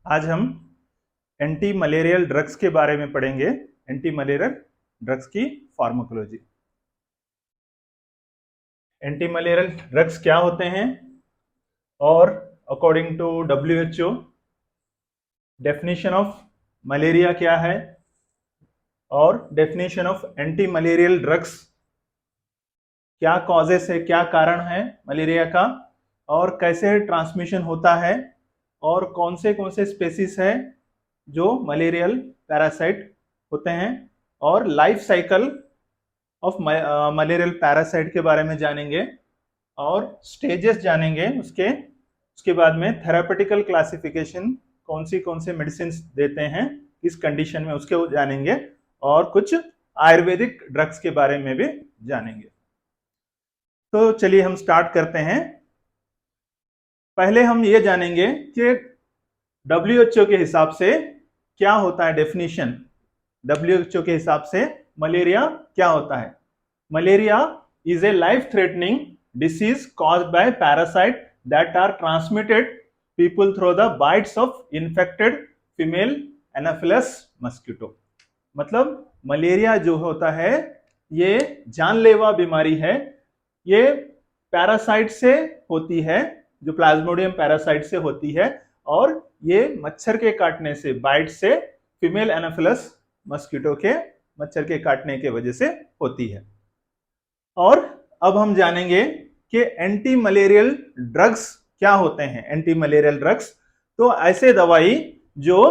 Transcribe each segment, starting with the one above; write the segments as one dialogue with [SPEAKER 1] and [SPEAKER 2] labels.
[SPEAKER 1] आज हम anti malarial drugs के बारे में पढ़ेंगे। एंटी मलेरियल ड्रग्स की फार्माकोलॉजी। एंटी मलेरियल ड्रग्स क्या होते हैं और according to WHO definition of malaria क्या है और definition of anti malarial drugs, क्या कॉजेस है, क्या कारण है मलेरिया का और कैसे ट्रांसमिशन होता है और कौन से स्पेसीज है जो मलेरियल पैरासाइट होते हैं और life cycle of malarial parasite के बारे में जानेंगे और स्टेजेस जानेंगे। उसके बाद में थेरापेटिकल क्लासिफिकेशन, कौन से मेडिसिन देते हैं इस कंडीशन में, उसके जानेंगे और कुछ आयुर्वेदिक ड्रग्स के बारे में भी जानेंगे। तो चलिए हम स्टार्ट करते हैं। पहले हम ये जानेंगे कि WHO के हिसाब से क्या होता है डेफिनेशन। WHO के हिसाब से मलेरिया क्या होता है। Malaria is a life threatening disease caused by parasite that are transmitted people through the bites of infected female anopheles mosquito. मतलब मलेरिया जो होता है ये जानलेवा बीमारी है। ये पैरासाइट से होती है, जो प्लाज्मोडियम पैरासाइट से होती है और ये मच्छर के काटने से, बाइट से, फीमेल एनाफिलस मस्किटो के मच्छर के काटने के वजह से होती है। और अब हम जानेंगे कि एंटी मलेरियल ड्रग्स क्या होते हैं। एंटी मलेरियल ड्रग्स तो ऐसे दवाई जो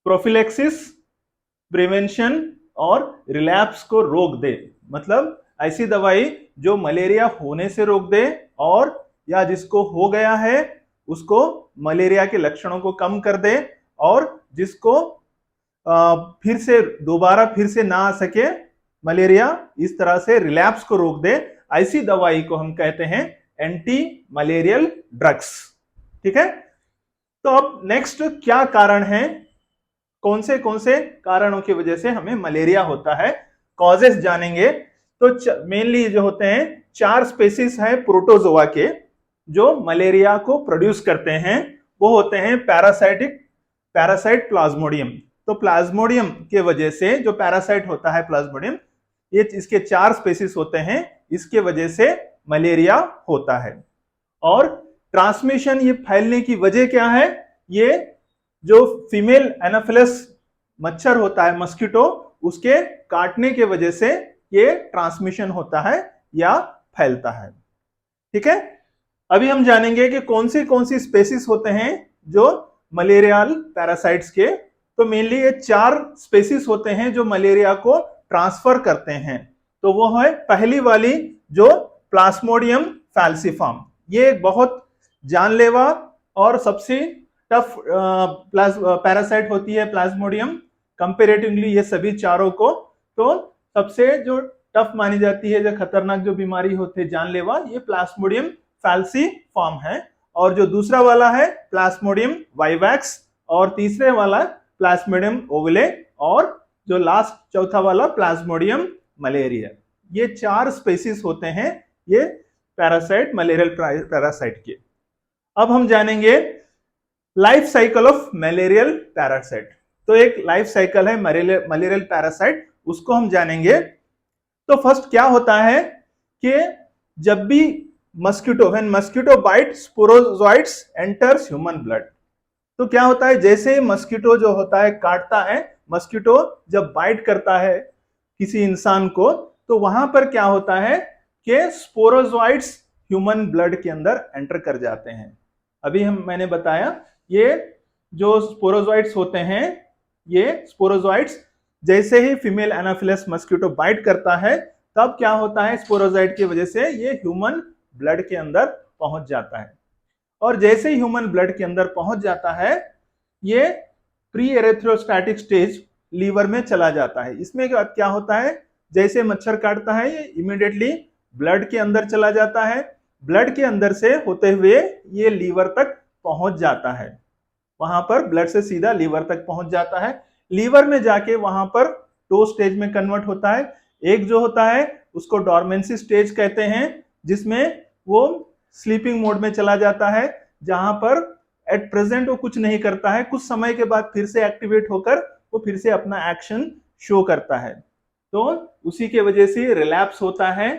[SPEAKER 1] प्रोफिलेक्सिस, प्रिवेंशन और रिलैप्स को रोक दे। मतलब ऐसी दवाई जो मलेरिया होने से रोक दे और या जिसको हो गया है उसको मलेरिया के लक्षणों को कम कर दे और जिसको दोबारा फिर से ना आ सके मलेरिया, इस तरह से रिलैप्स को रोक दे, ऐसी दवाई को हम कहते हैं एंटी मलेरियल ड्रग्स। ठीक है। तो अब नेक्स्ट क्या कारण है, कौन से कारणों की वजह से हमें मलेरिया होता है, कॉजेस जानेंगे। तो मेनली जो होते हैं 4 स्पेसीज है प्रोटोजोआ के जो मलेरिया को प्रोड्यूस करते हैं। वो होते हैं पैरासाइट प्लाज्मोडियम। तो प्लाज्मोडियम के वजह से जो पैरासाइट होता है प्लाज्मोडियम, ये इसके 4 स्पेसीज होते हैं, इसके वजह से मलेरिया होता है। और ट्रांसमिशन, ये फैलने की वजह क्या है, ये जो फीमेल एनाफिलस मच्छर होता है मस्किटो, उसके काटने के वजह से ये ट्रांसमिशन होता है या फैलता है। ठीक है। अभी हम जानेंगे कि कौन सी स्पेसीज होते हैं जो मलेरियल पैरासाइट्स के। तो मेनली ये 4 स्पेसीज होते हैं जो मलेरिया को ट्रांसफर करते हैं। तो वो है पहली वाली जो प्लाज्मोडियम फैल्सिफॉर्म। ये बहुत जानलेवा और सबसे टफ पैरासाइट होती है प्लाज्मोडियम कंपैरेटिवली ये सभी चारों को। तो सबसे जो टफ मानी जाती है, जो खतरनाक जो बीमारी होती है जानलेवा, ये प्लाज्मोडियम फैल्सिफॉर्म है। और जो दूसरा वाला है प्लाज्मोडियम वाइवैक्स और तीसरे वाला प्लाज्मोडियम ओवले और जो लास्ट चौथा वाला प्लाज्मोडियम मलेरिया। ये 4 स्पेसीज होते हैं ये पैरासाइट, मलेरियल पैरासाइट के। अब हम जानेंगे life cycle of malarial parasite. तो एक लाइफ साइकिल है मलेरियल पैरासाइट, उसको हम जानेंगे। तो फर्स्ट क्या होता है कि जब भी when mosquito bite sporozoites enters human blood. तो क्या होता है, जैसे मस्किटो जो होता है काटता है, मस्किटो जब बाइट करता है किसी इंसान को, तो वहां पर क्या होता है कि स्पोरोजोइट्स ह्यूमन ब्लड के अंदर एंटर कर जाते हैं। अभी मैंने बताया ये जो स्पोरोजोइट्स होते हैं, ये स्पोरोजोइट्स जैसे ही फीमेल एनाफिलस मस्किटो बाइट करता है, तब क्या होता है, स्पोरोजोइट की वजह से ये ह्यूमन ब्लड के अंदर पहुंच जाता है। और जैसे ही ह्यूमन ब्लड के अंदर पहुंच जाता है, ये प्री एरेथ्रोस्टैटिक स्टेज लीवर में चला जाता है। इसमें क्या होता है, जैसे मच्छर काटता है ये इमीडिएटली ब्लड के अंदर चला जाता है। ब्लड के अंदर से होते हुए ये लीवर तक पहुंच जाता है। वहां पर ब्लड से सीधा लीवर तक पहुंच जाता है। लीवर में जाके वहां पर 2 स्टेज में कन्वर्ट होता है। एक जो होता है उसको डॉर्मेंसी स्टेज कहते हैं, जिसमें वो स्लीपिंग मोड में चला जाता है, जहां पर एट प्रेजेंट वो कुछ नहीं करता है, कुछ समय के बाद फिर से एक्टिवेट होकर वो फिर से अपना एक्शन शो करता है। तो उसी के वजह से रिलैप्स होता है,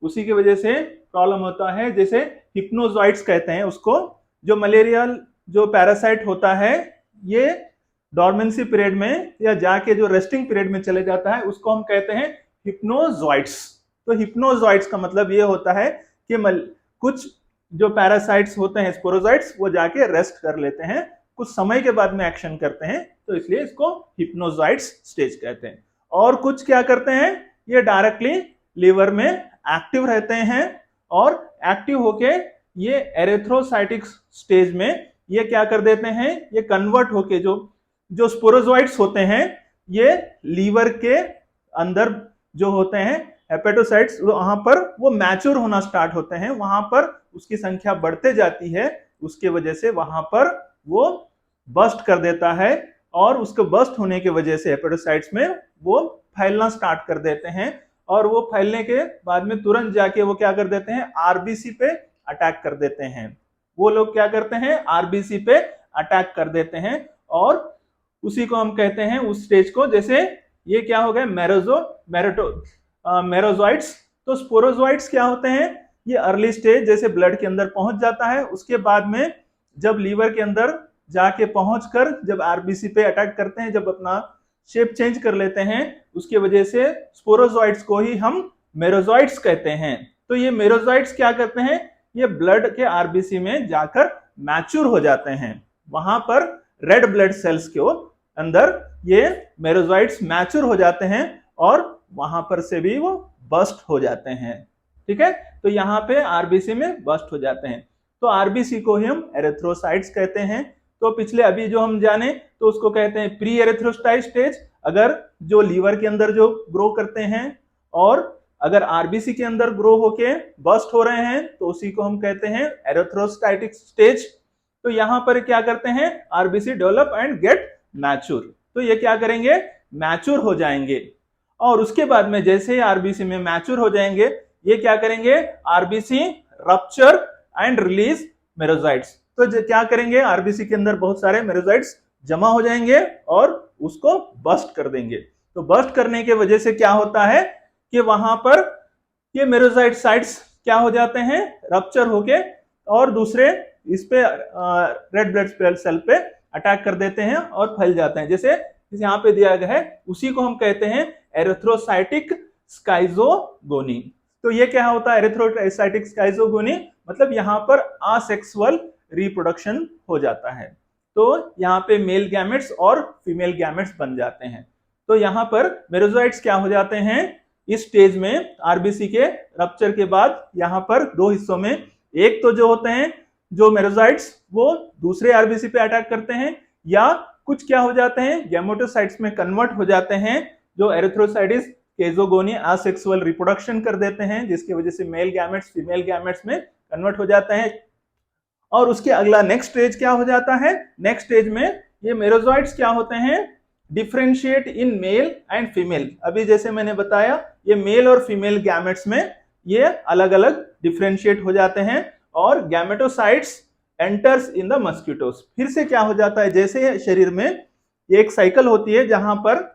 [SPEAKER 1] उसी की वजह से प्रॉब्लम होता है। जैसे हिप्नोजॉइड्स कहते हैं उसको, जो मलेरियल जो पैरासाइट होता है ये डॉर्मेंसी पीरियड में या जाके जो रेस्टिंग पीरियड में चले जाता है उसको हम कहते हैं हिप्नोजॉइड्स। तो हिप्नोजॉइड्स का मतलब ये होता है कि कुछ जो पैरासाइट्स होते हैं स्पोरोजॉइट्स वो जाके रेस्ट कर लेते हैं, कुछ समय के बाद में एक्शन करते हैं, तो इसलिए इसको हिप्नोजॉइड्स स्टेज कहते हैं। और कुछ क्या करते हैं, ये डायरेक्टली लीवर में एक्टिव रहते हैं और एक्टिव होके ये एरिथ्रोसाइटिक स्टेज में ये क्या कर देते हैं, ये कन्वर्ट होके जो स्पोरोजॉइट्स होते हैं ये लीवर के अंदर जो होते हैं हेपेटोसाइट्स, वहां पर वो मैच्योर होना स्टार्ट होते हैं, वहां पर उसकी संख्या बढ़ते जाती है, उसके वजह से वहां पर वो बस्ट कर देता है और उसको बस्ट होने की वजह से हेपेटोसाइट्स में वो फैलना स्टार्ट कर देते हैं और वो फैलने के बाद में तुरंत जाके वो क्या कर देते हैं, आरबीसी पे अटैक कर देते हैं। वो लोग क्या करते हैं, आरबीसी पे अटैक कर देते हैं और उसी को हम कहते हैं उस स्टेज को, जैसे ये क्या हो गया मेरोजॉइड्स। तो स्पोरोजॉइड्स क्या होते हैं, ये अर्ली स्टेज जैसे ब्लड के अंदर पहुंच जाता है, उसके बाद में जब लीवर के अंदर जाके पहुंचकर जब आरबीसी पे अटैक करते हैं, जब अपना शेप चेंज कर लेते हैं, उसके वजह से स्पोरोजॉइड्स को ही हम मेरोजॉइड्स कहते हैं। तो ये मेरोजॉइड्स क्या करते हैं, ये ब्लड के आरबीसी में जाकर मैच्योर हो जाते हैं, वहां पर रेड ब्लड सेल्स के अंदर ये मेरोजॉइड्स मैच्योर हो जाते हैं और वहां पर से भी वो बस्ट हो जाते हैं। ठीक है, तो यहाँ पे आरबीसी में बस्ट हो जाते हैं, तो आरबीसी को ही हम एरिथ्रोसाइट्स कहते हैं। तो पिछले अभी जो हम जाने तो उसको कहते हैं प्री एरिथ्रोसाइट स्टेज, अगर जो लीवर के अंदर जो ग्रो करते हैं और अगर आरबीसी के अंदर ग्रो होके बस्ट हो रहे हैं तो उसी को हम कहते हैं एरिथ्रोसाइटिक स्टेज। तो यहाँ पर क्या करते हैं, RBC develop and get mature, तो ये क्या करेंगे, मैच्योर हो जाएंगे और उसके बाद में जैसे ही आरबीसी में मैच्योर हो जाएंगे ये क्या करेंगे, आरबीसी रप्चर एंड रिलीज मेरोजॉइड्स। तो क्या करेंगे, आरबीसी के अंदर बहुत सारे मेरोजॉइड्स जमा हो जाएंगे और उसको बस्ट कर देंगे। तो बस्ट करने के वजह से क्या होता है कि वहां पर ये मेरोजॉइड साइट्स क्या हो जाते हैं, रप्चर होके और दूसरे इस पे रेड ब्लड सेल पे अटैक कर देते हैं और फैल जाते हैं, जैसे यहाँ पे दिया गया है, उसी को हम कहते हैं एरिथ्रोसाइटिक स्काइजोगोनी। तो ये क्या होता है, एरिथ्रोसाइटिक स्काइजोगोनी मतलब यहाँ पर असेक्सुअल रिप्रोडक्शन हो जाता है, तो यहाँ पे मेल गैमेट्स और फीमेल गैमेट्स बन जाते हैं। तो यहाँ पर मेरोजॉइड्स क्या हो जाते हैं इस स्टेज में, आरबीसी के रप्चर के बाद यहाँ पर दो हिस्सों में, एक तो जो होते हैं जो मेरोजॉइड्स वो दूसरे आरबीसी पे अटैक करते हैं, या कुछ क्या हो जाते हैं गैमेटोसाइट्स में कन्वर्ट हो जाते हैं, जो एरिथ्रोसाइटिस केजोगोनी असेक्सुअल रिप्रोडक्शन कर देते हैं, जिसकी वजह से मेल गैमेट्स फीमेल गैमेट्स में कन्वर्ट हो जाते हैं। और उसके अगला नेक्स्ट स्टेज क्या हो जाता है, नेक्स्ट स्टेज में ये मेरोजॉइड्स क्या होते हैं, differentiate in male and female. अभी जैसे मैंने बताया ये मेल और फीमेल गैमेट्स में ये अलग अलग डिफरेंशिएट हो जाते हैं और gametocytes enters in the mosquitoes. फिर से क्या हो जाता है, जैसे शरीर में एक साइकिल होती है जहां पर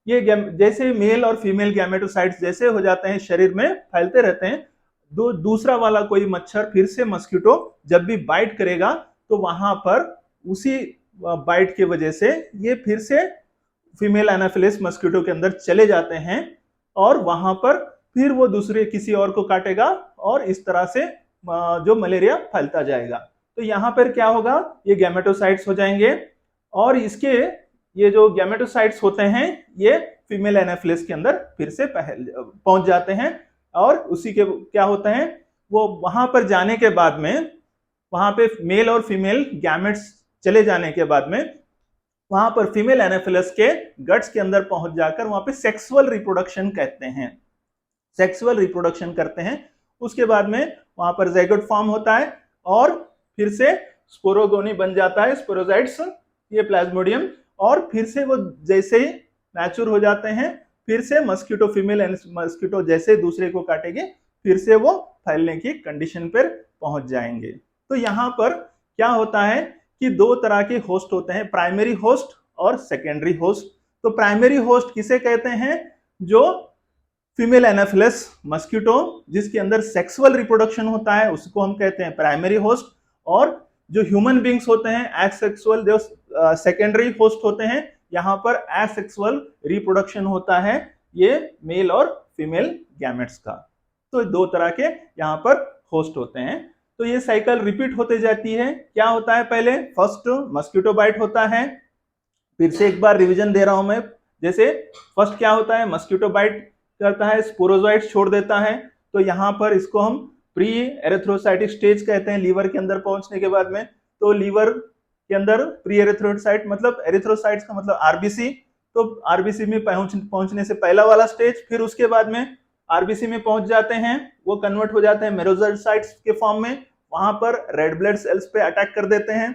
[SPEAKER 1] ये जैसे मेल और फीमेल गैमेटोसाइट्स जैसे हो जाते हैं शरीर में फैलते रहते हैं, दूसरा वाला कोई मच्छर फिर से मस्किटो जब भी बाइट करेगा तो वहां पर उसी बाइट की वजह से ये फिर से फीमेल एनाफिलिस मस्किटो के अंदर चले जाते हैं और वहां पर फिर वो दूसरे किसी और को काटेगा और इस तरह से जो मलेरिया फैलता जाएगा। तो यहाँ पर क्या होगा, ये गैमेटोसाइट्स हो जाएंगे और इसके ये जो गैमेटोसाइट्स होते हैं ये फीमेल एनाफिलिस के अंदर फिर से पहुंच जाते हैं और उसी के क्या होते हैं, वो वहां पर जाने के बाद में वहां पे मेल और फीमेल गैमेट्स चले जाने के बाद में वहां पर फीमेल एनाफिलिस के गट्स के अंदर पहुंच जाकर वहां पे सेक्सुअल रिप्रोडक्शन कहते हैं, सेक्सुअल रिप्रोडक्शन करते हैं। उसके बाद में वहां पर ज़ाइगोट फॉर्म होता है और फिर से स्पोरोगोनी बन जाता है, स्पोरोजाइट्स ये प्लाज्मोडियम, और फिर से वो जैसे ही मैच्योर हो जाते हैं फिर से मस्किटो फीमेल मस्किटो जैसे दूसरे को काटेंगे फिर से वो फैलने की कंडीशन पर पहुंच जाएंगे। तो यहाँ पर क्या होता है कि दो तरह के होस्ट होते हैं, प्राइमरी होस्ट और सेकेंडरी होस्ट। तो प्राइमरी होस्ट किसे कहते हैं? जो फीमेल एनाफिलस मस्किटो जिसके अंदर सेक्सुअल रिप्रोडक्शन होता है उसको हम कहते हैं प्राइमरी होस्ट, और जो ह्यूमन बींग्स होते हैं एसेक्सुअल जो सेकेंडरी होस्ट होते हैं, यहाँ पर एसेक्सुअल रिप्रोडक्शन होता है ये मेल और फीमेल गैमेट्स का। तो दो तरह के यहाँ पर होस्ट होते हैं। तो ये साइकिल रिपीट होते जाती है। क्या होता है? पहले फर्स्ट मस्किटो बाइट होता है, फिर से एक बार रिवीजन दे रहा हूं मैं। जैसे फर्स्ट क्या होता है? मस्किटो बाइट करता है, स्पोरोजोइट्स छोड़ देता है, तो यहाँ पर इसको हम प्री एरिथ्रोसाइटिक स्टेज कहते हैं लीवर के अंदर पहुंचने के बाद में। तो लीवर के अंदर प्री एरिथ्रोसाइट मतलब एरिथ्रोसाइट्स का मतलब आरबीसी, तो आरबीसी में पहुंचने से पहला वाला स्टेज, फिर उसके बाद में आरबीसी में पहुंच जाते हैं, वो कन्वर्ट हो जाते हैं मेरोसाइट्स के फॉर्म में, वहां पर रेड ब्लड सेल्स पे अटैक कर देते हैं,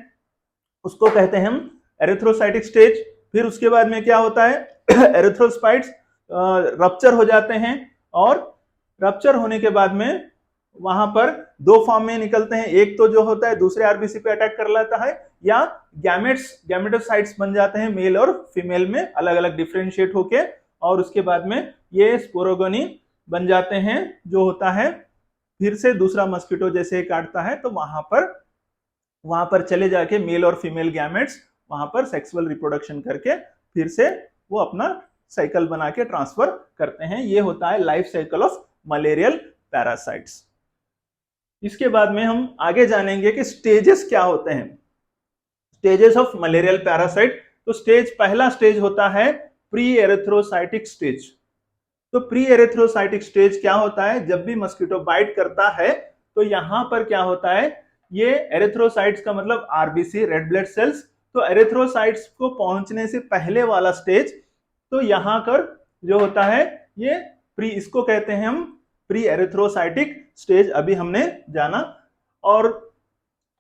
[SPEAKER 1] उसको कहते हैं हम एरिथ्रोसाइटिक स्टेज। फिर उसके बाद में क्या होता है? एरिथ्रोसाइट्स रप्चर हो जाते हैं, और रप्चर होने के बाद में वहां पर दो फॉर्म में निकलते हैं, एक तो जो होता है दूसरे आरबीसी पे अटैक कर लेता है, या गैमेटोसाइट्स बन जाते हैं मेल और फीमेल में अलग अलग डिफरेंशिएट होके, और उसके बाद में ये स्पोरोगोनी बन जाते हैं जो होता है फिर से दूसरा मस्किटो जैसे काटता है, तो वहां पर चले जाके मेल और फीमेल गैमेट्स वहां पर सेक्सुअल रिप्रोडक्शन करके फिर से वो अपना साइकिल बना के ट्रांसफर करते हैं। ये होता है life cycle of malarial parasites. इसके बाद में हम आगे जानेंगे कि स्टेजेस क्या होते हैं, स्टेजेस ऑफ मलेरियल पैरासाइट। तो पहला स्टेज होता है प्री एरिथ्रोसाइटिक स्टेज। तो प्री एरिथ्रोसाइटिक स्टेज क्या होता है? जब भी मस्किटो बाइट करता है तो यहां पर क्या होता है? ये एरिथ्रोसाइट्स का मतलब आरबीसी रेड ब्लड सेल्स, तो एरिथ्रोसाइट्स को पहुंचने से पहले वाला स्टेज, तो यहां पर जो होता है ये इसको कहते हैं हम प्री एरिथ्रोसाइटिक स्टेज, अभी हमने जाना। और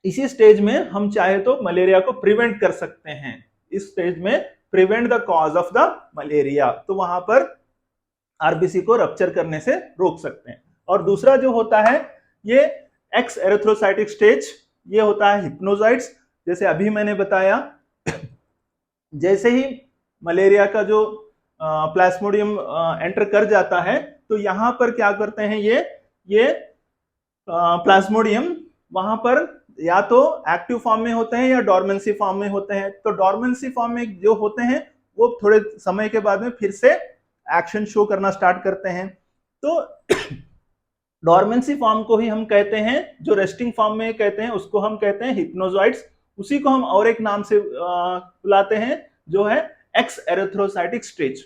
[SPEAKER 1] इसी स्टेज में हम चाहे तो मलेरिया को प्रिवेंट कर सकते हैं। इस स्टेज में prevent the cause of the malaria, तो वहां पर आरबीसी को रप्चर करने से रोक सकते हैं। और दूसरा जो होता है ये एक्स एरिथ्रोसाइटिक स्टेज, ये होता है हिप्नोसाइट्स। जैसे अभी मैंने बताया, जैसे ही मलेरिया का जो प्लाज्मोडियम एंटर कर जाता है तो यहां पर क्या करते हैं ये प्लाज्मोडियम वहां पर या तो एक्टिव फॉर्म में होते हैं या डॉर्मेंसी फॉर्म में होते हैं। तो डॉर्मेंसी फॉर्म में जो होते हैं वो थोड़े समय के बाद में फिर से एक्शन शो करना स्टार्ट करते हैं। तो डॉर्मेंसी फॉर्म को ही हम कहते हैं, जो रेस्टिंग फॉर्म में कहते हैं उसको हम कहते हैं हिप्नोजॉइड्स। उसी को हम और एक नाम से बुलाते हैं जो है एक्स एरिथ्रोसाइटिक स्टेज।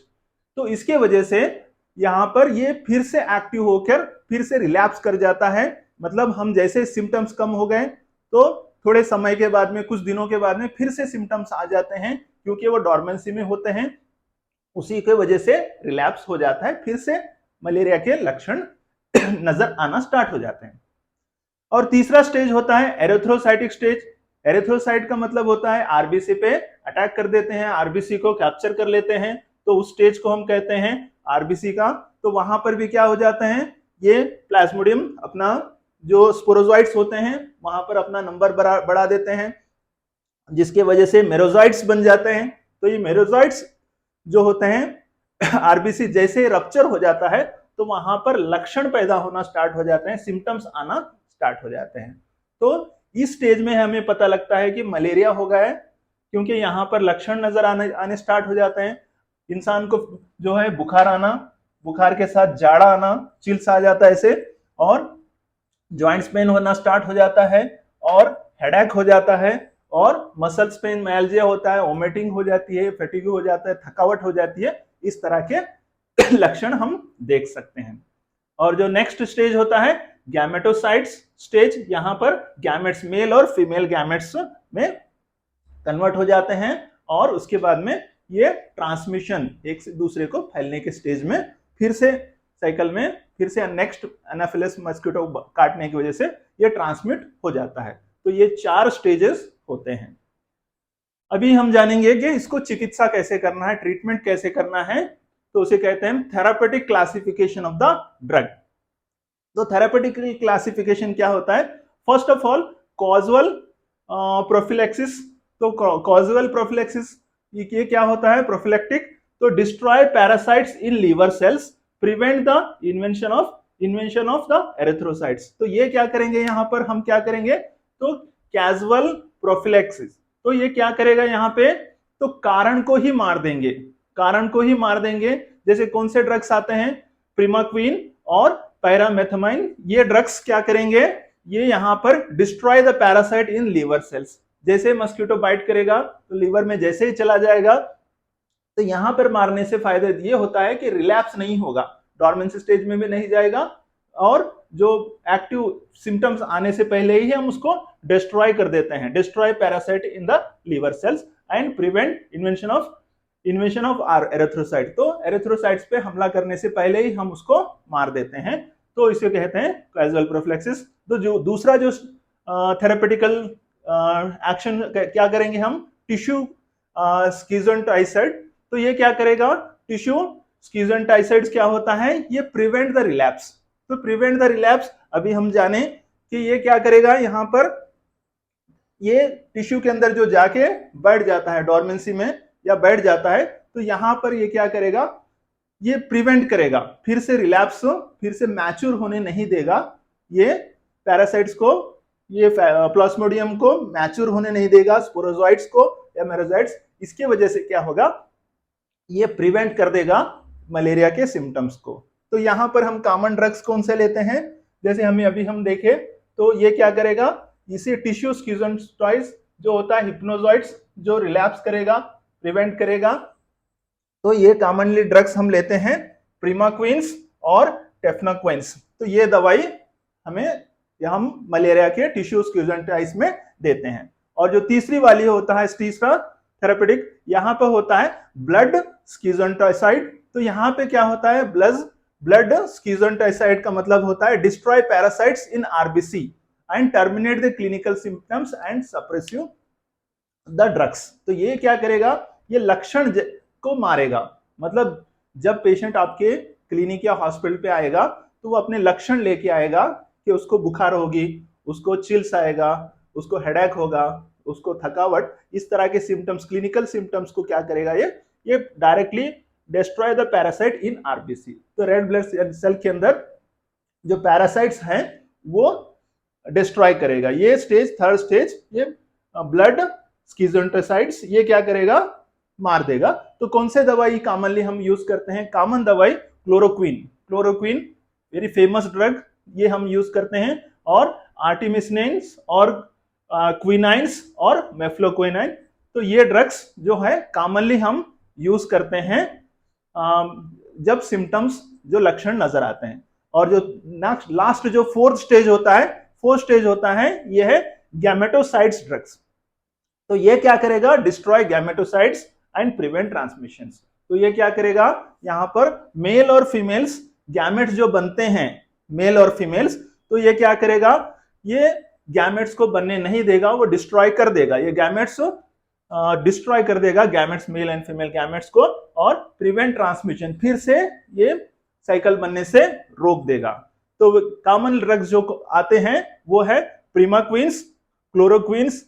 [SPEAKER 1] तो इसके वजह से यहां पर ये फिर से एक्टिव होकर फिर से रिलैप्स कर जाता है। मतलब हम जैसे सिम्टम्स कम हो गए तो थोड़े समय के बाद में, कुछ दिनों के बाद में फिर से सिम्टम्स आ जाते हैं, क्योंकि वो डॉर्मेंसी में होते हैं, उसी के वजह से रिलैप्स हो जाता है, फिर से मलेरिया के लक्षण नजर आना स्टार्ट हो जाते हैं। और तीसरा स्टेज होता है एरिथ्रोसाइटिक स्टेज। एरिथ्रोसाइट का मतलब होता है आरबीसी पे अटैक कर देते हैं, आरबीसी को कैप्चर कर लेते हैं, तो उस स्टेज को हम कहते हैं आरबीसी का। तो वहां पर भी क्या हो जाता है, ये प्लाज्मोडियम अपना जो स्पोरोजोइट्स होते हैं वहां पर अपना नंबर बढ़ा देते हैं, जिसके वजह से मेरोजोइट्स बन जाते हैं। तो ये मेरोजोइट्स जो होते हैं आरबीसी जैसे रप्चर हो जाता है तो वहां पर लक्षण पैदा होना स्टार्ट हो जाते हैं, सिम्टम्स आना स्टार्ट हो जाते हैं। तो इस स्टेज में हमें पता लगता है कि मलेरिया हो गया है, क्योंकि यहाँ पर लक्षण नजर आने स्टार्ट हो जाते हैं। इंसान को जो है बुखार आना, बुखार के साथ जाड़ा आना, चिल्स आ जाता है ऐसे, और जॉइंट्स पेन होना स्टार्ट हो जाता है, और हेडेक हो जाता है, और मसल्स पेन माइल्जिया होता है, वोमिटिंग हो जाती है, फैटिग हो जाता है, थकावट हो जाती है। इस तरह के लक्षण हम देख सकते हैं। और जो नेक्स्ट स्टेज होता है गैमेटोसाइट्स स्टेज, यहां पर गैमेट्स मेल और फीमेल गैमेट्स में कन्वर्ट हो जाते हैं, और उसके बाद में ये ट्रांसमिशन एक से दूसरे को फैलने के स्टेज में फिर से साइकिल में फिर से नेक्स्ट एनाफिलस मस्किटो काटने की वजह से ये ट्रांसमिट हो जाता है। तो ये 4 स्टेजेस होते हैं। अभी हम जानेंगे कि इसको चिकित्सा कैसे करना है, ट्रीटमेंट कैसे करना है। तो उसे कहते हैं therapeutic classification of the drug. तो थेरापेटिक क्लासिफिकेशन क्या होता है? First of all causal prophylaxis तो कॉजुअल प्रोफिलैक्सिस ये क्या होता है? प्रोफिलैक्टिक, तो destroy parasites in liver cells, prevent the invention of the erythrocytes. तो ये क्या करेंगे यहां पर हम क्या करेंगे? तो कैजुअल प्रोफिलैक्सिस, तो ये क्या करेगा यहां पे? तो कारण को ही मार देंगे, कारण को ही मार देंगे। जैसे कौन से ड्रग्स आते हैं? प्रीमाक्विन और पैरामेथामाइन, ये ड्रग्स क्या करेंगे? ये यहां पर destroy the parasite in liver cells. जैसे मस्किटो बाइट करेगा तो लीवर में जैसे ही चला जाएगा, तो यहां पर मारने से फायदा ये होता है कि रिलैप्स नहीं होगा, डॉर्मेंसी स्टेज में भी नहीं जाएगा, और जो एक्टिव सिम्टम्स आने से पहले ही हम उसको डिस्ट्रॉय कर देते हैं। Destroy parasite in the liver cells and prevent invention of our erythrocyte. तो एरिथ्रोसाइट्स पे हमला करने से पहले ही हम उसको मार देते हैं, तो इसे कहते हैं कैजुअल प्रोफिलैक्सिस। तो जो दूसरा जो थेरेपेटिकल एक्शन क्या करेंगे हम? टिश्यू स्कीजेंटाइसाइड। तो ये क्या करेगा? टिश्यू स्कीजेंटाइसाइड्स क्या होता है? ये प्रिवेंट द रिलैप्स। तो प्रिवेंट द रिलैप्स, अभी हम जाने कि ये क्या करेगा यहां पर? ये टिश्यू के अंदर जो जाके बैठ जाता है डॉर्मेंसी में या बैठ जाता है, तो यहां पर ये क्या करेगा? ये प्रिवेंट करेगा, फिर से रिलैप्स, फिर से मैच्योर होने नहीं देगा। ये पैरासाइट्स को, ये प्लाज्मोडियम को मैच्योर होने नहीं देगा, स्पोरोजोइट्स को या मेरोजोइट्स। इसके वजह से क्या होगा? ये प्रिवेंट कर देगा मलेरिया के सिम्टम्स को। तो यहां पर हम कॉमन ड्रग्स कौन से लेते हैं? जैसे हम देखें तो ये क्या करेगा? इसी टिश्यू स्कीजेंटाइड्स जो होता है, हिप्नोजॉइड्स, जो रिलैप्स करेगा, प्रिवेंट करेगा। तो ये कॉमनली ड्रग्स हम लेते हैं, प्रीमाक्विन्स और टेफनाक्विन्स। तो ये दवाई हम मलेरिया के टिश्यू स्कीजेंटाइड्स में देते हैं। और जो तीसरी वाली होता है, तीसरा थेरेपेटिक, यहां पर होता है ब्लड स्कीजेंटाइसाइड। तो यहां पे क्या होता है? ब्लड स्कीजेंटाइसाइड का मतलब होता है destroy parasites in RBC and terminate the clinical symptoms and suppressive the drugs. तो ये क्या करेगा? ये लक्षण को मारेगा। मतलब जब पेशेंट आपके क्लिनिक या हॉस्पिटल पे आएगा तो वो अपने लक्षण लेके आएगा कि उसको बुखार होगी, उसको चिल्स आएगा, उसको हेडेक होगा, उसको थकावट, इस तरह के सिम्टम्स, क्लिनिकल सिम्टम्स को क्या करेगा? ये directly destroy the parasite in RBC. तो रेड ब्लड सेल के अंदर जो पैरासाइट्स हैं वो डिस्ट्रॉय करेगा। ये स्टेज, थर्ड स्टेज, ये ब्लड स्कीजेंटाइसाइड्स, ये क्या करेगा? मार देगा। तो कौन से दवाई कॉमनली हम यूज करते हैं? कॉमन दवाई क्लोरोक्विन, वेरी फेमस ड्रग, ये हम यूज करते हैं, और आर्टिमिसिनिन्स और क्विनाइन्स और मेफ्लोक्विनाइन। तो ये ड्रग्स जो है कॉमनली हम यूज करते हैं जब सिम्टम्स, जो लक्षण नजर आते हैं। और जो लास्ट जो फोर्थ स्टेज होता है, ये है गैमेटोसाइट्स ड्रग्स। तो ये क्या करेगा? Destroy gametocytes and prevent transmission. तो ये क्या करेगा? यहां पर मेल और फीमेल्स गैमेट्स जो बनते हैं, मेल और फीमेल्स, तो ये क्या करेगा? ये गैमेट्स को बनने नहीं देगा, वो डिस्ट्रॉय कर देगा। ये गैमेट्स डिस्ट्रॉय कर देगा, gametes, male and female gametes को, और प्रिवेंट ट्रांसमिशन, फिर से ये साइकिल बनने से रोक देगा। तो कॉमन ड्रग्स जो आते हैं वो है प्रीमाक्विन्स, क्लोरोक्विन्स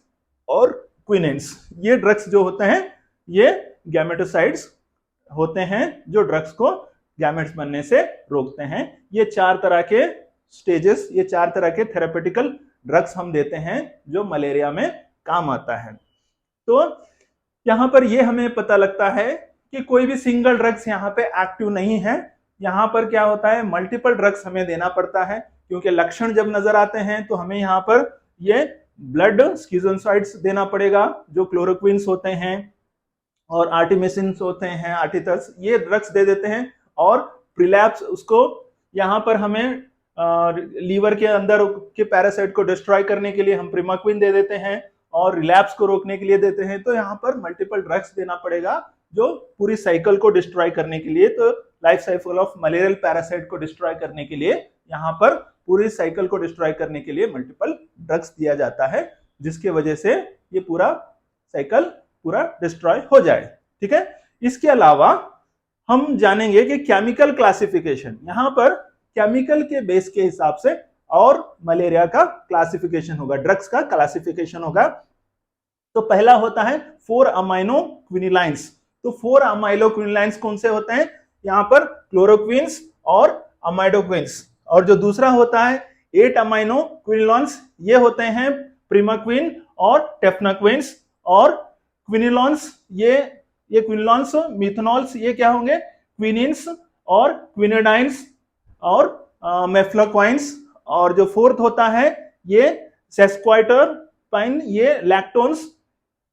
[SPEAKER 1] और क्विनेंस। ये ड्रग्स जो होते हैं ये गैमेटोसाइड्स होते हैं जो ड्रग्स को गैमेट्स बनने से रोकते हैं। ये चार तरह के स्टेजेस, ये चार तरह के थेरेपेटिकल ड्रग्स हम देते हैं जो मलेरिया में काम आता है। तो यहां पर ये हमें पता लगता है कि कोई भी सिंगल ड्रग्स यहाँ पे एक्टिव नहीं है। यहाँ पर क्या होता है? मल्टीपल ड्रग्स हमें देना पड़ता है, क्योंकि लक्षण जब नजर आते हैं तो हमें यहाँ पर ये ब्लड स्कीजेंटाइड्स देना पड़ेगा, जो क्लोरोक्विन्स होते हैं और आर्टिमिसिन्स होते हैं, आर्टिथस, ये ड्रग्स दे देते हैं। और प्रिलैप्स, उसको यहाँ पर हमें लीवर के अंदर के पैरासाइट को डिस्ट्रॉय करने के लिए हम प्रीमाक्विन दे देते हैं, और रिलैप्स को रोकने के लिए देते हैं। तो यहाँ पर मल्टीपल ड्रग्स देना पड़ेगा जो पूरी साइकिल को डिस्ट्रॉय करने के लिए, तो life cycle of malarial parasite को डिस्ट्रॉय करने के लिए, यहाँ पर पूरी साइकिल को डिस्ट्रॉय करने के लिए मल्टीपल ड्रग्स दिया जाता है, जिसके वजह से ये पूरा साइकिल पूरा डिस्ट्रॉय हो जाए। ठीक है। इसके अलावा हम जानेंगे कि केमिकल क्लासिफिकेशन, यहां पर केमिकल के बेस के हिसाब से और मलेरिया का क्लासिफिकेशन होगा, ड्रग्स का क्लासिफिकेशन होगा। तो पहला होता है 4 अमाइनो क्विनिलाइंस। तो 4 अमाइलो क्विनिलाइंस कौन से होते हैं? यहाँ पर क्लोरोक्विंस और अमाइडोक्विंस। और जो दूसरा होता है 8 अमाइनो क्विनिलॉन्स, ये होते हैं प्रिमाक्विन और टेफनाक्विंस। और क्विनिलॉन्स, ये क्विनिलॉन्स, मिथनॉल्स, ये क्या होंगे? क्विनिन्स और क्विनिडाइंस और मेफ्लाक्वाइंस। और जो फोर्थ होता है ये सेस्क्वाइटरपाइन, ये लैक्टोन्स,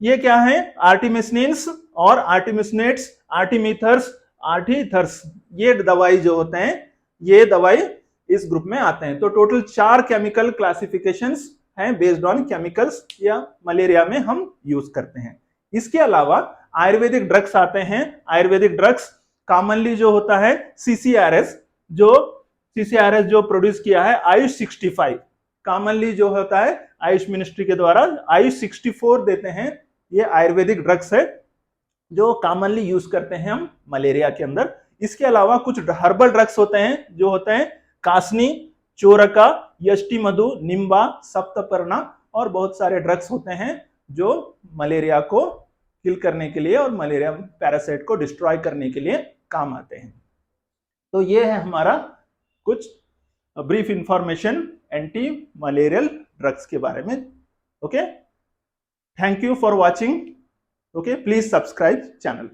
[SPEAKER 1] ये क्या है? आर्टिमिसनिन्स और आर्टिमिसनेट्स, आर्टिमीथर्स, आर्टिथर्स। ये दवाई जो होते हैं, ये दवाई इस ग्रुप में आते हैं। तो टोटल 4 केमिकल क्लासिफिकेशंस हैं बेस्ड ऑन केमिकल्स, या मलेरिया में हम यूज करते हैं। इसके अलावा आयुर्वेदिक ड्रग्स आते हैं। आयुर्वेदिक ड्रग्स कॉमनली जो होता है सीसीआरएस, जो प्रोड्यूस किया है आयुष 65, कॉमनली जो होता है आयुष मिनिस्ट्री के द्वारा आयुष 64 देते हैं। ये आयुर्वेदिक ड्रग्स है जो कॉमनली यूज करते हैं हम मलेरिया के अंदर। इसके अलावा कुछ हर्बल ड्रग्स होते हैं, जो होते हैं कासनी, चोरका, यष्टि मधु, निम्बा, सप्तपर्णा, और बहुत सारे ड्रग्स होते हैं जो मलेरिया को किल करने के लिए और मलेरिया पैरासाइट को डिस्ट्रॉय करने के लिए काम आते हैं। तो ये है हमारा कुछ brief information anti malarial drugs के बारे में। Okay, thank you for watching. Okay, please subscribe channel.